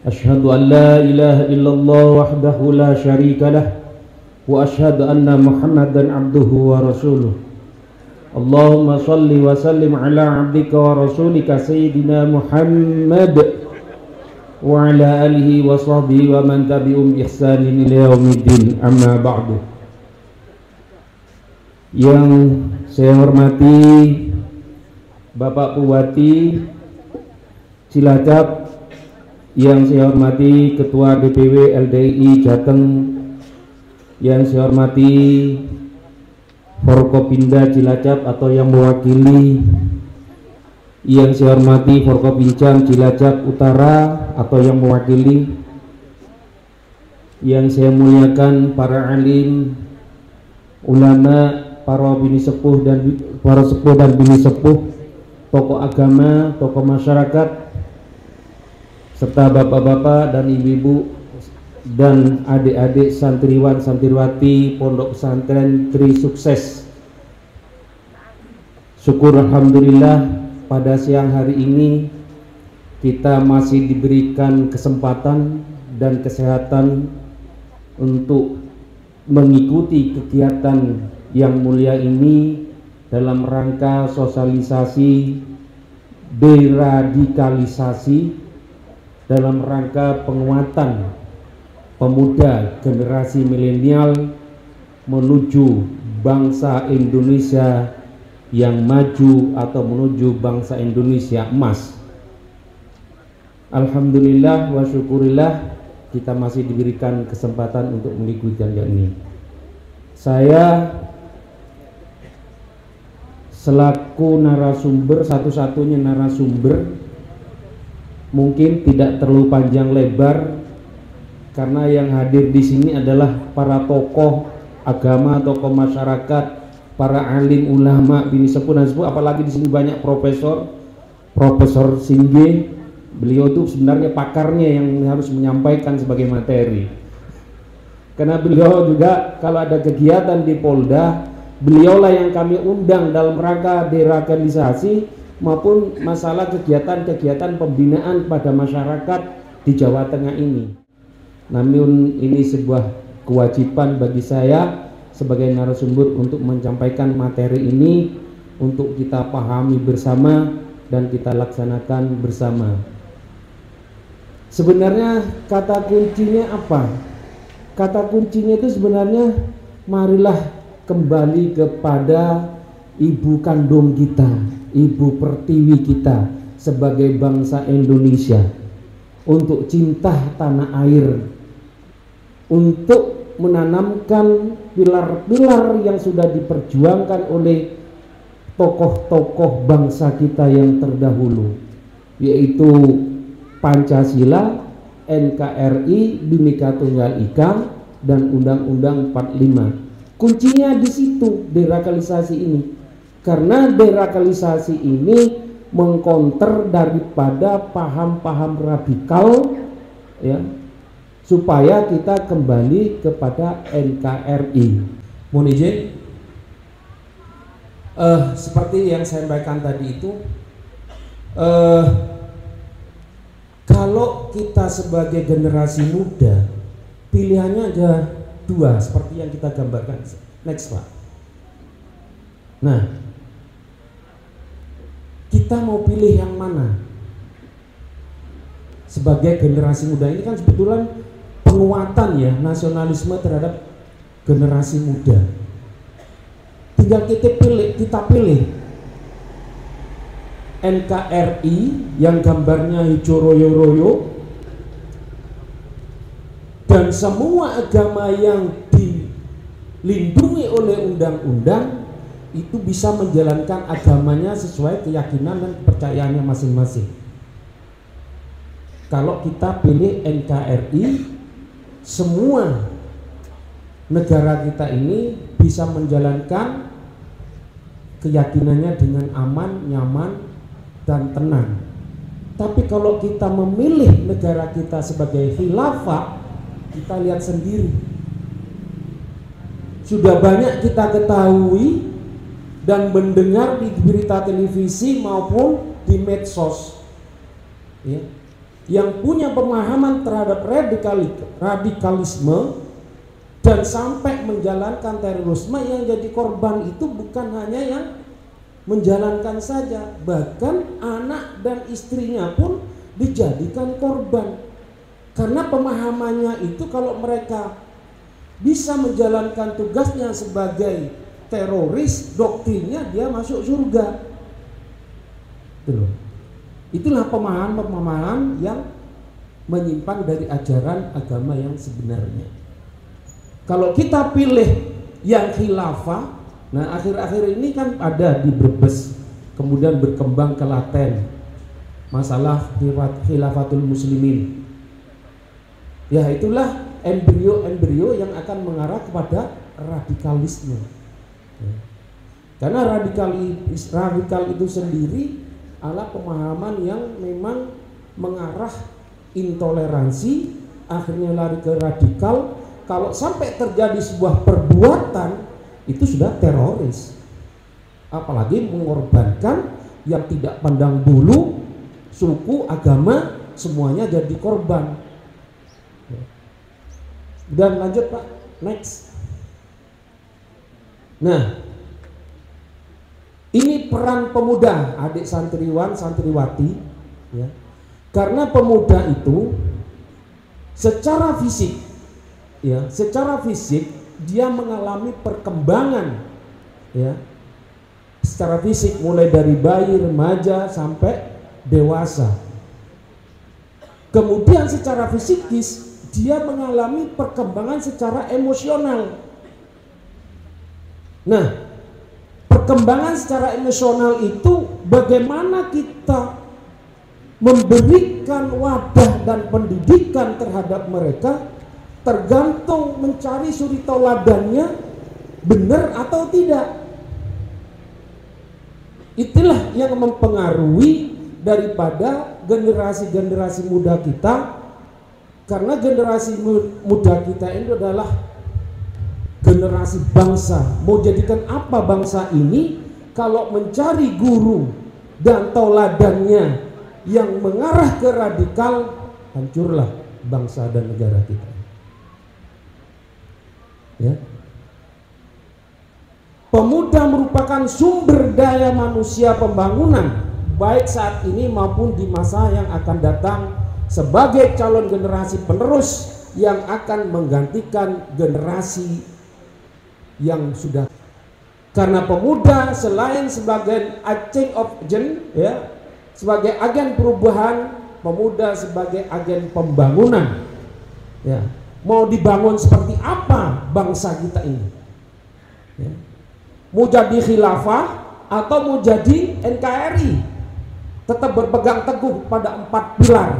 أشهد أن لا إله إلا الله وحده لا شريك له وأشهد أن محمدا عبده ورسوله اللهم صل وسلم على عبدك ورسولك سيدنا محمد وعلى آله وصحبه ومن تبعهم بإحسان إلى يوم الدين أما بعد. Yang saya hormati Bapak Bupati Cilacap, yang saya hormati Ketua DPW LDI Jateng, yang saya hormati Forkopimda Cilacap atau yang mewakili, yang saya hormati Forkopincam Cilacap Utara atau yang mewakili, yang saya muliakan para alim, ulama, para bini sepuh dan para sepuh dan bini sepuh, tokoh agama, tokoh masyarakat, serta bapak-bapak dan ibu-ibu dan adik-adik santriwan santriwati Pondok Pesantren Tri Sukses. Syukur alhamdulillah pada siang hari ini kita masih diberikan kesempatan dan kesehatan untuk mengikuti kegiatan yang mulia ini dalam rangka sosialisasi deradikalisasi, dalam rangka penguatan pemuda generasi milenial menuju bangsa Indonesia yang maju atau menuju bangsa Indonesia emas. Alhamdulillah wa syukurillah kita masih diberikan kesempatan untuk mengikuti ajang ini. Saya selaku narasumber, satu-satunya narasumber, mungkin tidak terlalu panjang lebar karena yang hadir di sini adalah para tokoh agama, tokoh masyarakat, para alim ulama, bini sepuh dan sepuh, apalagi di sini banyak Profesor Singge. Beliau itu sebenarnya pakarnya yang harus menyampaikan sebagai materi. Karena beliau juga kalau ada kegiatan di Polda, beliaulah yang kami undang dalam rangka deradikalisasi maupun masalah kegiatan-kegiatan pembinaan pada masyarakat di Jawa Tengah ini. Namun ini sebuah kewajiban bagi saya sebagai narasumber untuk menyampaikan materi ini untuk kita pahami bersama dan kita laksanakan bersama. Sebenarnya kata kuncinya apa? Kata kuncinya itu sebenarnya marilah kembali kepada ibu kandung kita, ibu pertiwi kita sebagai bangsa Indonesia, untuk cinta tanah air, untuk menanamkan pilar-pilar yang sudah diperjuangkan oleh tokoh-tokoh bangsa kita yang terdahulu, yaitu Pancasila, NKRI, Bhinneka Tunggal Ika, dan Undang-Undang 45. Kuncinya di situ deradikalisasi ini, karena deradikalisasi ini mengkonter daripada paham-paham radikal, ya, supaya kita kembali kepada NKRI. Mohon izin, seperti yang saya sampaikan tadi itu, kalau kita sebagai generasi muda pilihannya ada dua seperti yang kita gambarkan. Next Pak. Nah, kita mau pilih yang mana? Sebagai generasi muda ini kan sebetulnya penguatan ya nasionalisme terhadap generasi muda. Tinggal kita pilih NKRI yang gambarnya hijau royo-royo dan semua agama yang dilindungi oleh undang-undang itu bisa menjalankan agamanya sesuai keyakinan dan kepercayaannya masing-masing. Kalau kita pilih NKRI, semua negara kita ini bisa menjalankan keyakinannya dengan aman, nyaman, dan tenang. Tapi kalau kita memilih negara kita sebagai khilafah, kita lihat sendiri, sudah banyak kita ketahui dan mendengar di berita televisi maupun di medsos, ya, yang punya pemahaman terhadap radikalisme dan sampai menjalankan terorisme, yang jadi korban itu bukan hanya yang menjalankan saja, bahkan anak dan istrinya pun dijadikan korban. Karena pemahamannya itu kalau mereka bisa menjalankan tugasnya sebagai teroris, doktrinnya dia masuk surga. Itulah pemahaman yang menyimpang dari ajaran agama yang sebenarnya. Kalau kita pilih yang khilafah, nah akhir-akhir ini kan ada di Brebes, kemudian berkembang ke Klaten, masalah khilafatul muslimin. Ya itulah embrio-embrio yang akan mengarah kepada radikalisme. Karena radikal itu sendiri adalah pemahaman yang memang mengarah intoleransi, akhirnya lari ke radikal. Kalau sampai terjadi sebuah perbuatan, itu sudah teroris. Apalagi mengorbankan yang tidak pandang bulu, suku, agama, semuanya jadi korban. Dan lanjut Pak, next. Nah, ini peran pemuda, adik santriwan, santriwati, ya. Karena pemuda itu secara fisik, ya, secara fisik dia mengalami perkembangan, ya, secara fisik mulai dari bayi, remaja sampai dewasa. Kemudian secara fisikis dia mengalami perkembangan secara emosional. Nah, perkembangan secara emosional itu bagaimana kita memberikan wadah dan pendidikan terhadap mereka tergantung mencari suri tauladannya benar atau tidak. Itulah yang mempengaruhi daripada generasi-generasi muda kita, karena generasi muda kita ini adalah generasi bangsa. Mau jadikan apa bangsa ini kalau mencari guru dan tauladannya yang mengarah ke radikal, hancurlah bangsa dan negara kita. Ya. Pemuda merupakan sumber daya manusia pembangunan, baik saat ini maupun di masa yang akan datang, sebagai calon generasi penerus yang akan menggantikan generasi yang sudah. Karena pemuda selain sebagai change of agent, ya, sebagai agen perubahan, pemuda sebagai agen pembangunan. Ya, mau dibangun seperti apa bangsa kita ini? Ya. Mau jadi khilafah atau mau jadi NKRI, tetap berpegang teguh pada 4 pilar: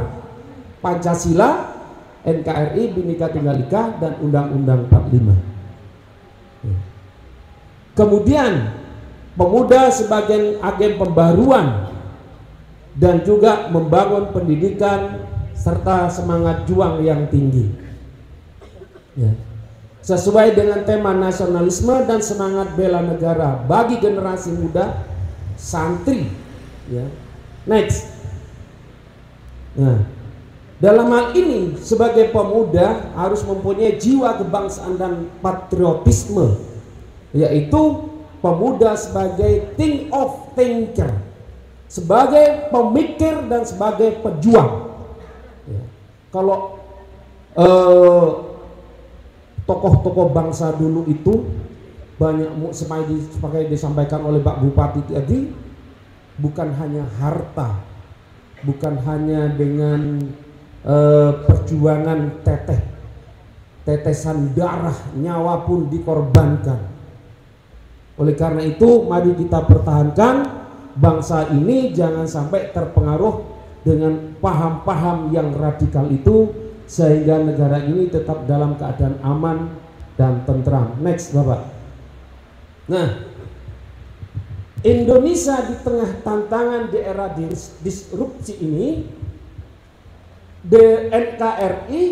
Pancasila, NKRI, Bhinneka Tunggal Ika, dan Undang-Undang 45. Kemudian pemuda sebagai agen pembaruan dan juga membangun pendidikan serta semangat juang yang tinggi, ya, sesuai dengan tema nasionalisme dan semangat bela negara bagi generasi muda santri, ya. Next. Nah, dalam hal ini sebagai pemuda harus mempunyai jiwa kebangsaan dan patriotisme, yaitu pemuda sebagai think of thinker, sebagai pemikir dan sebagai pejuang. Ya. Kalau tokoh-tokoh bangsa dulu itu banyak seperti disampaikan oleh Pak Bupati tadi, bukan hanya harta, bukan hanya dengan perjuangan tetesan darah, nyawa pun dikorbankan. Oleh karena itu mari kita pertahankan bangsa ini jangan sampai terpengaruh dengan paham-paham yang radikal itu, sehingga negara ini tetap dalam keadaan aman dan tentram. Next Bapak. Nah, Indonesia di tengah tantangan di era disrupsi ini, NKRI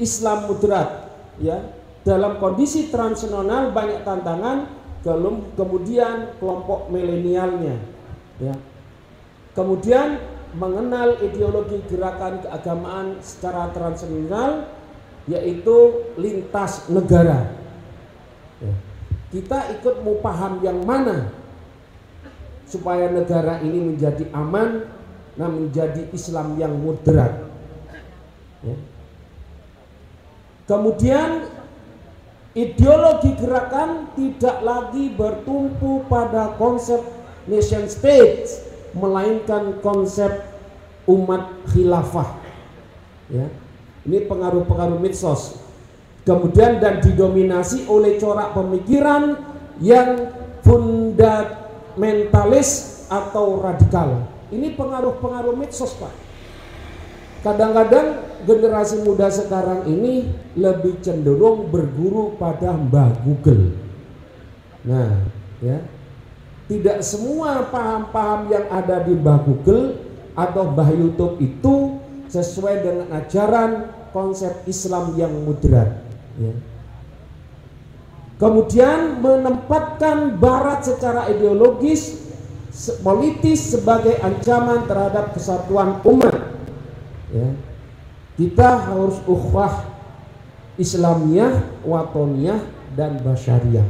Islam moderat, ya, dalam kondisi transnasional banyak tantangan, kemudian kelompok milenialnya, ya, kemudian mengenal ideologi gerakan keagamaan secara transnasional, yaitu lintas negara. Ya. Kita ikut mau paham yang mana supaya negara ini menjadi aman, nah menjadi Islam yang moderat. Ya. Kemudian ideologi gerakan tidak lagi bertumpu pada konsep nation state, melainkan konsep umat khilafah. Ya. Ini pengaruh-pengaruh medsos. Kemudian dan didominasi oleh corak pemikiran yang fundamentalis atau radikal. Ini pengaruh-pengaruh medsos, Pak. Kadang-kadang generasi muda sekarang ini lebih cenderung berguru pada Mbah Google. Nah, ya. Tidak semua paham-paham yang ada di Mbah Google atau Mbah YouTube itu sesuai dengan ajaran konsep Islam yang moderat. Ya. Kemudian menempatkan Barat secara ideologis, politis sebagai ancaman terhadap kesatuan umat. Ya. Kita harus ukhuwah Islamiyah, watoniyah, dan basyariah.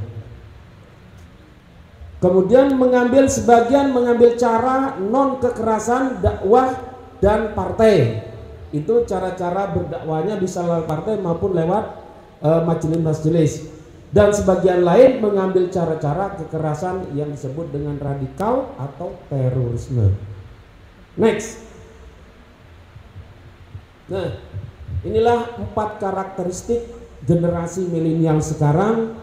Kemudian mengambil cara non kekerasan dakwah dan partai. Itu cara-cara berdakwahnya bisa lewat partai maupun lewat majelis-majelis. Dan sebagian lain mengambil cara-cara kekerasan yang disebut dengan radikal atau terorisme. Next. Nah, inilah 4 karakteristik generasi milenial sekarang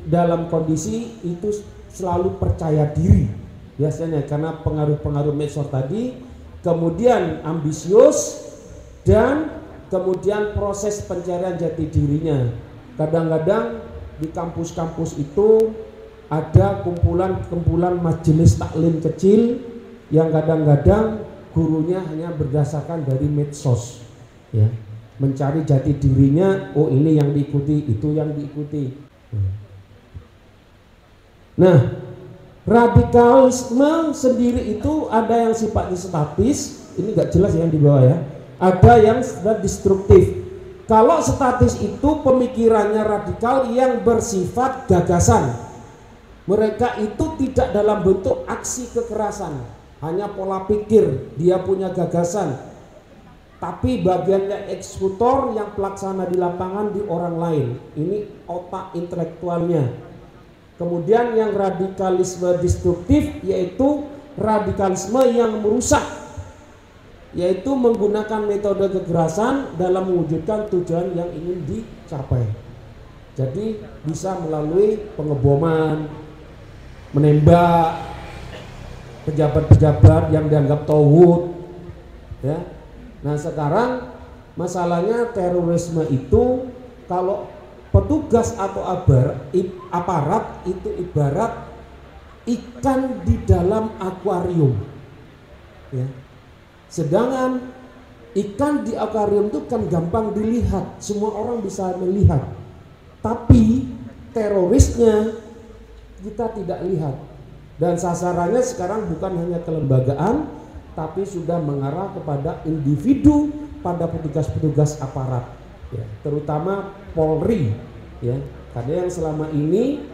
dalam kondisi itu selalu percaya diri biasanya karena pengaruh-pengaruh medsos tadi, kemudian ambisius, dan kemudian proses pencarian jati dirinya. Kadang-kadang di kampus-kampus itu ada kumpulan-kumpulan majelis taklim kecil yang kadang-kadang gurunya hanya berdasarkan dari medsos, ya, mencari jati dirinya. Oh, ini yang diikuti, itu yang diikuti. Nah, radikalisme sendiri itu ada yang sifatnya statis, ini nggak jelas yang di bawah ya. Ada yang destruktif. Kalau statis itu pemikirannya radikal yang bersifat gagasan. Mereka itu tidak dalam bentuk aksi kekerasan, hanya pola pikir, dia punya gagasan. Tapi bagiannya eksekutor yang pelaksana di lapangan di orang lain. Ini otak intelektualnya. Kemudian yang radikalisme destruktif yaitu radikalisme yang merusak, yaitu menggunakan metode kekerasan dalam mewujudkan tujuan yang ingin dicapai. Jadi bisa melalui pengeboman, menembak pejabat-pejabat yang dianggap tauhid, ya. Nah, sekarang masalahnya terorisme itu kalau petugas atau aparat itu ibarat ikan di dalam akuarium, ya. Sedangkan ikan di akuarium itu kan gampang dilihat, semua orang bisa melihat. Tapi terorisnya kita tidak lihat. Dan sasarannya sekarang bukan hanya kelembagaan, tapi sudah mengarah kepada individu pada petugas-petugas aparat, ya, terutama Polri, ya, karena yang selama ini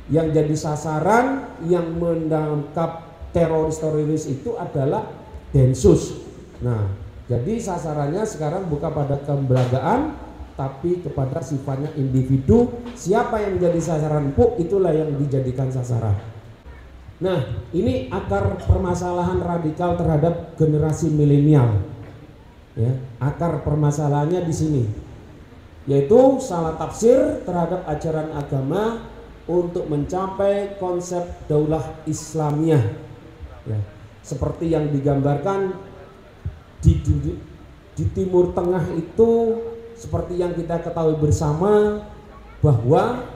yang jadi sasaran yang menangkap teroris-teroris itu adalah Densus. Nah, jadi sasarannya sekarang bukan pada kelembagaan, tapi kepada sifatnya individu. Siapa yang menjadi sasaran empuk, itulah yang dijadikan sasaran. Nah, ini akar permasalahan radikal terhadap generasi milenial. Ya, akar permasalahannya di sini, yaitu salah tafsir terhadap ajaran agama untuk mencapai konsep daulah Islamiyah, ya, seperti yang digambarkan di Timur Tengah itu, seperti yang kita ketahui bersama bahwa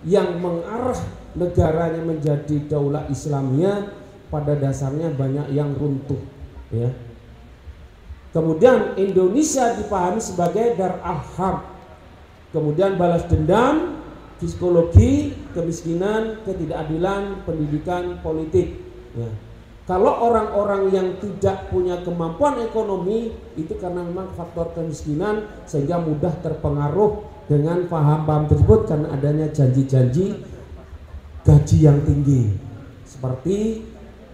yang mengarah negaranya menjadi daulah Islamiyah pada dasarnya banyak yang runtuh, ya. Kemudian Indonesia dipahami sebagai dar al-harb, kemudian balas dendam, psikologi, kemiskinan, ketidakadilan, pendidikan, politik, ya. Kalau orang-orang yang tidak punya kemampuan ekonomi itu karena memang faktor kemiskinan sehingga mudah terpengaruh dengan paham-paham tersebut karena adanya janji-janji gaji yang tinggi. Seperti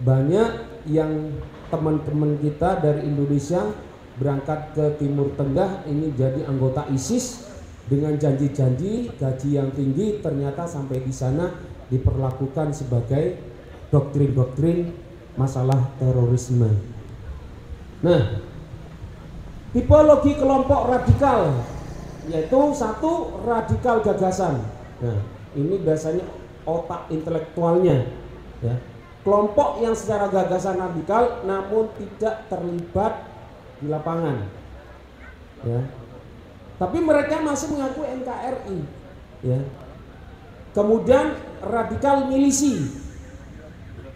banyak yang teman-teman kita dari Indonesia berangkat ke Timur Tengah ini jadi anggota ISIS dengan janji-janji gaji yang tinggi, ternyata sampai di sana diperlakukan sebagai doktrin-doktrin masalah terorisme. Nah, tipologi kelompok radikal yaitu satu, radikal gagasan. Nah, ini biasanya otak intelektualnya, ya. Kelompok yang secara gagasan radikal namun tidak terlibat di lapangan, ya. Tapi mereka masih mengaku NKRI, ya. Kemudian radikal milisi,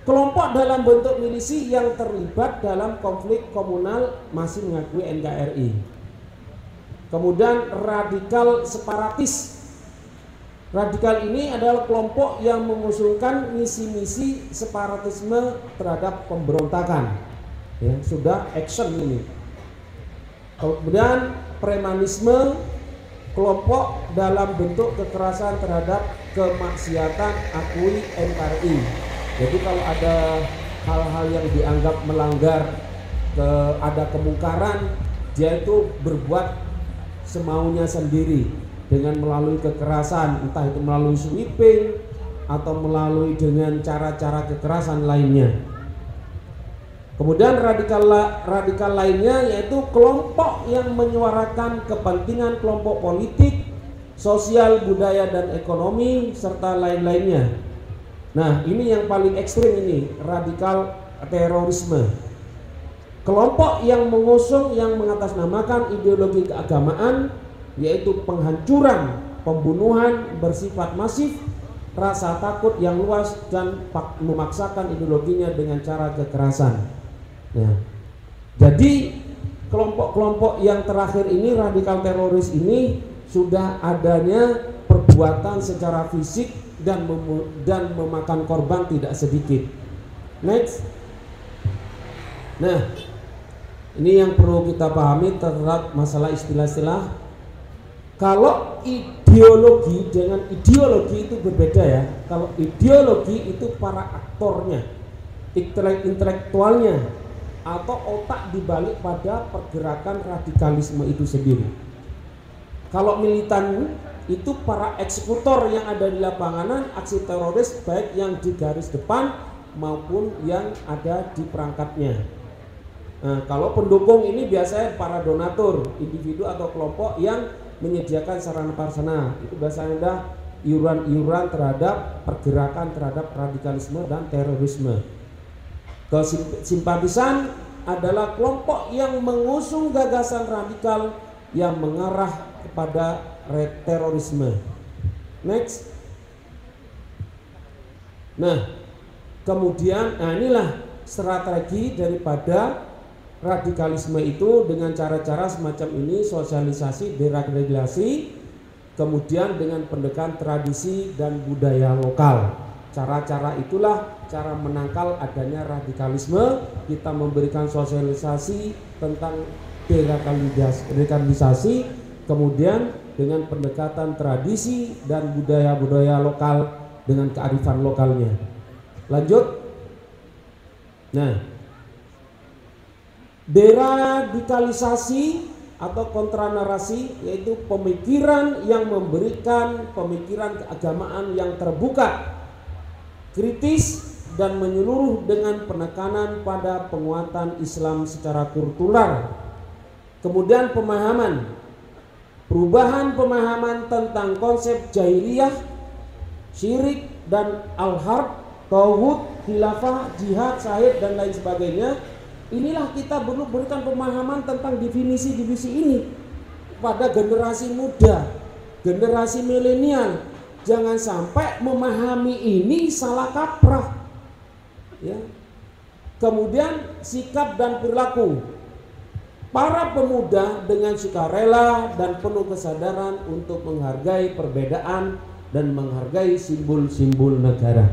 kelompok dalam bentuk milisi yang terlibat dalam konflik komunal masih mengakui NKRI. Kemudian radikal separatis. Radikal ini adalah kelompok yang mengusulkan misi-misi separatisme terhadap pemberontakan. Ya, sudah action ini. Kemudian premanisme, kelompok dalam bentuk kekerasan terhadap kemaksiatan akui NKRI. Jadi kalau ada hal-hal yang dianggap melanggar, ada kemungkaran, dia itu berbuat semaunya sendiri dengan melalui kekerasan, entah itu melalui sweeping atau melalui dengan cara-cara kekerasan lainnya. Kemudian radikal lainnya yaitu kelompok yang menyuarakan kepentingan kelompok politik, sosial, budaya dan ekonomi serta lain-lainnya. Nah, ini yang paling ekstrim ini, radikal terorisme. Kelompok yang mengusung, yang mengatasnamakan ideologi keagamaan, yaitu penghancuran, pembunuhan bersifat masif, rasa takut yang luas, dan memaksakan ideologinya dengan cara kekerasan. Ya. Jadi kelompok-kelompok yang terakhir ini, radikal teroris ini, sudah adanya perbuatan secara fisik dan memakan korban tidak sedikit. Next. Nah, ini yang perlu kita pahami terhadap masalah istilah-istilah. Kalau ideologi dengan ideologi itu berbeda, ya. Kalau ideologi itu para aktornya, intelektualnya, atau otak dibalik pada pergerakan radikalisme itu sendiri. Kalau militan itu para eksekutor yang ada di lapangan aksi teroris, baik yang di garis depan maupun yang ada di perangkatnya. Nah, kalau pendukung ini biasanya para donatur, individu atau kelompok yang menyediakan sarana prasarana. Itu biasanya ada iuran-iuran terhadap pergerakan terhadap radikalisme dan terorisme. Simpatisan adalah kelompok yang mengusung gagasan radikal yang mengarah kepada terorisme. Next. Nah, kemudian inilah strategi daripada radikalisme itu dengan cara-cara semacam ini, sosialisasi, deradikalisasi, kemudian dengan pendekatan tradisi dan budaya lokal. Cara-cara itulah cara menangkal adanya radikalisme. Kita memberikan sosialisasi tentang deradikalisasi, kemudian dengan pendekatan tradisi dan budaya-budaya lokal dengan kearifan lokalnya. Lanjut. Nah, deradikalisasi atau kontranarasi yaitu pemikiran yang memberikan pemikiran keagamaan yang terbuka, kritis dan menyeluruh dengan penekanan pada penguatan Islam secara kultural. Kemudian perubahan pemahaman tentang konsep jahiliyah, syirik dan al-harb, tauhid, khilafah, jihad, syahid dan lain sebagainya. Inilah kita perlu berikan pemahaman tentang definisi-definisi ini pada generasi muda, generasi milenial. Jangan sampai memahami ini salah kaprah, ya. Kemudian sikap dan perilaku para pemuda dengan sukarela dan penuh kesadaran untuk menghargai perbedaan dan menghargai simbol-simbol negara.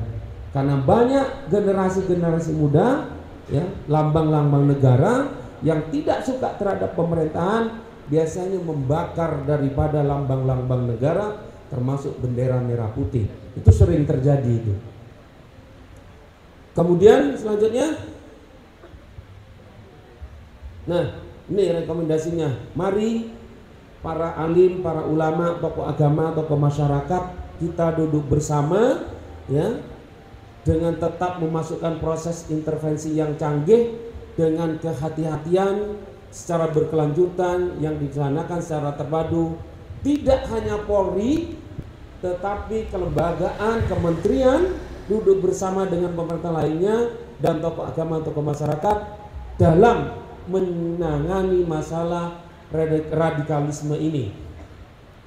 Karena banyak generasi-generasi muda ya, lambang-lambang negara. Yang tidak suka terhadap pemerintahan biasanya membakar daripada lambang-lambang negara, termasuk bendera merah putih. Itu sering terjadi itu. Kemudian selanjutnya, nah ini rekomendasinya, mari para alim, para ulama, tokoh agama, tokoh masyarakat, kita duduk bersama ya, dengan tetap memasukkan proses intervensi yang canggih dengan kehati-hatian secara berkelanjutan yang dilaksanakan secara terpadu, tidak hanya Polri tetapi kelembagaan, kementerian duduk bersama dengan pemerintah lainnya dan tokoh agama, tokoh masyarakat dalam menangani masalah radikalisme ini.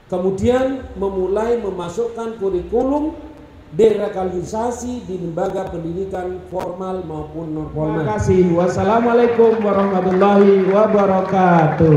Kemudian memulai memasukkan kurikulum deradikalisasi di lembaga pendidikan formal maupun non formal. Terima kasih. Wassalamualaikum warahmatullahi wabarakatuh.